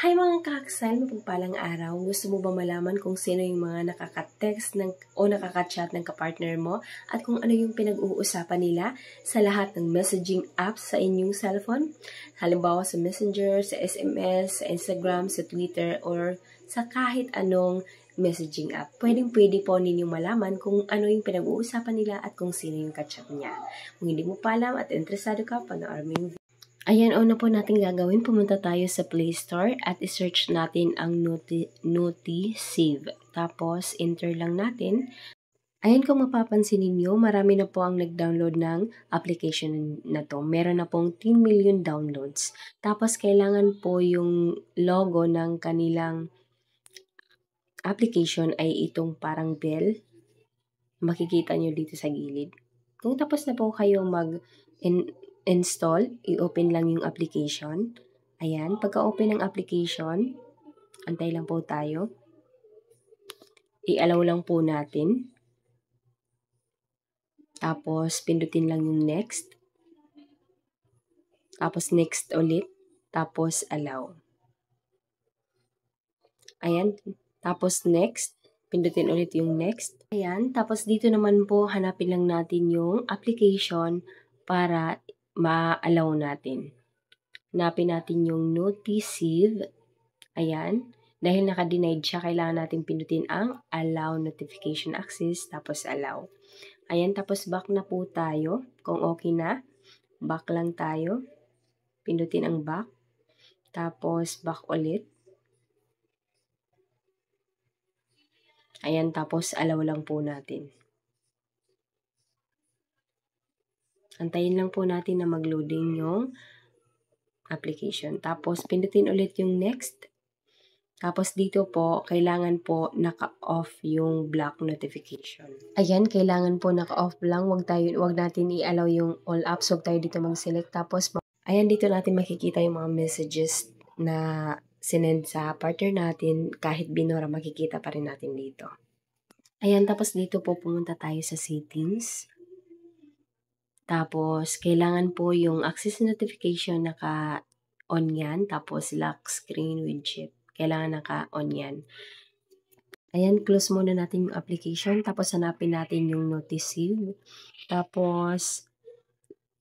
Hi mga kakasal, mapagpalang araw. Gusto mo ba malaman kung sino yung mga nakaka-text o nakaka-chat ng kapartner mo at kung ano yung pinag-uusapan nila sa lahat ng messaging apps sa inyong cellphone? Halimbawa sa Messenger, sa SMS, sa Instagram, sa Twitter, or sa kahit anong messaging app. Pwede po ninyong malaman kung ano yung pinag-uusapan nila at kung sino yung ka-chat niya. Kung hindi mo pa alam at interesado ka, panoorin mo yung video. Ayan, una po natin gagawin, pumunta tayo sa Play Store at i-search natin ang Notisave. Tapos, enter lang natin. Ayan, kung mapapansin ninyo, marami na po ang nag-download ng application na to. Meron na pong 10 million downloads. Tapos, kailangan po yung logo ng kanilang application ay itong parang bell. Makikita nyo dito sa gilid. Kung tapos na po kayo install, i-open lang yung application. Ayan, pagka-open ng application, antay lang po tayo. I-allow lang po natin. Tapos, pindutin lang yung next. Tapos, next ulit. Tapos, allow. Ayan, tapos next. Pindutin ulit yung next. Ayan, tapos dito naman po, hanapin lang natin yung application para ma-allow natin. Hanapin natin yung Notisave. Ayan. Dahil naka-denied siya, kailangan natin pindutin ang Allow Notification Access, tapos Allow. Ayan, tapos back na po tayo. Kung okay na, back lang tayo. Pindutin ang back. Tapos back ulit. Ayan, tapos allow lang po natin. Antayin lang po natin na mag-loading yung application. Tapos, pindutin ulit yung next. Tapos, dito po, kailangan po naka-off yung block notification. Ayan, kailangan po naka-off lang. Wag natin i-allow yung all apps. Huwag tayo dito mag-select. Tapos, ayan, dito natin makikita yung mga messages na sinend sa partner natin. Kahit binura, makikita pa rin natin dito. Ayan, tapos dito po pumunta tayo sa settings. Tapos, kailangan po yung access notification naka-on yan. Tapos, lock screen widget. Kailangan naka-on yan. Ayan, close muna natin yung application. Tapos, hanapin natin yung Notisave. Tapos,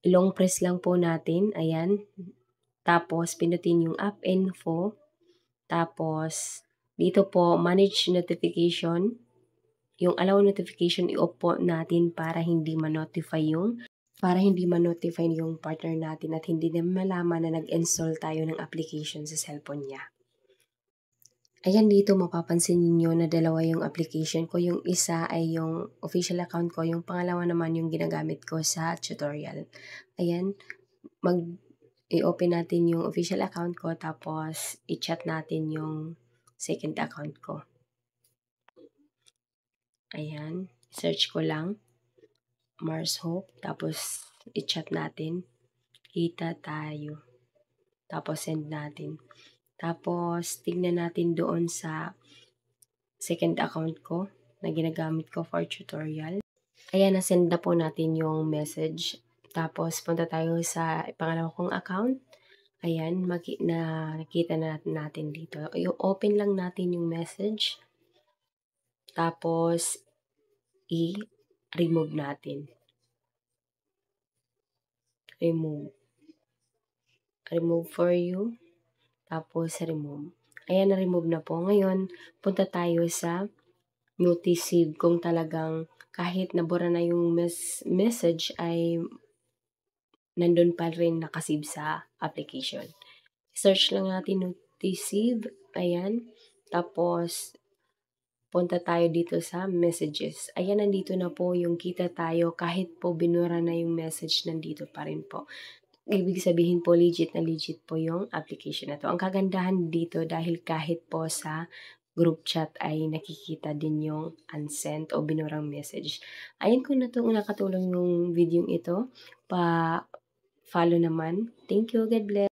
long press lang po natin. Ayan. Tapos, pindutin yung app info. Tapos, dito po, manage notification. Yung allow notification, i-off po natin para hindi ma-notify yung partner natin at hindi na malaman na nag-install tayo ng application sa cellphone niya. Ayan, dito mapapansin niyo na dalawa yung application ko. Yung isa ay yung official account ko. Yung pangalawa naman yung ginagamit ko sa tutorial. Ayan, i-open natin yung official account ko tapos i-chat natin yung second account ko. Ayan, search ko lang. Mars Hope. Tapos, i-chat natin. Kita tayo. Tapos, send natin. Tapos, tignan natin doon sa second account ko na ginagamit ko for tutorial. Ayan, nasend na po natin yung message. Tapos, punta tayo sa pangalawa kong account. Ayan, nakita na natin dito. I-open lang natin yung message. Tapos, i-remove natin. Remove for you. Tapos, remove. Ayan, na-remove na po. Ngayon, punta tayo sa Notisave kung talagang kahit nabura na yung message ay nandun pa rin nakasave sa application. Search lang natin Notisave. Ayan. Tapos, punta tayo dito sa messages. Ayan, nandito na po yung kita tayo. Kahit po binura na yung message, nandito pa rin po. Ibig sabihin po, legit na legit po yung application na to. Ang kagandahan dito dahil kahit po sa group chat ay nakikita din yung unsent o binurang message. Ayun, kung nakatulong yung video ito, pa-follow naman. Thank you, God bless.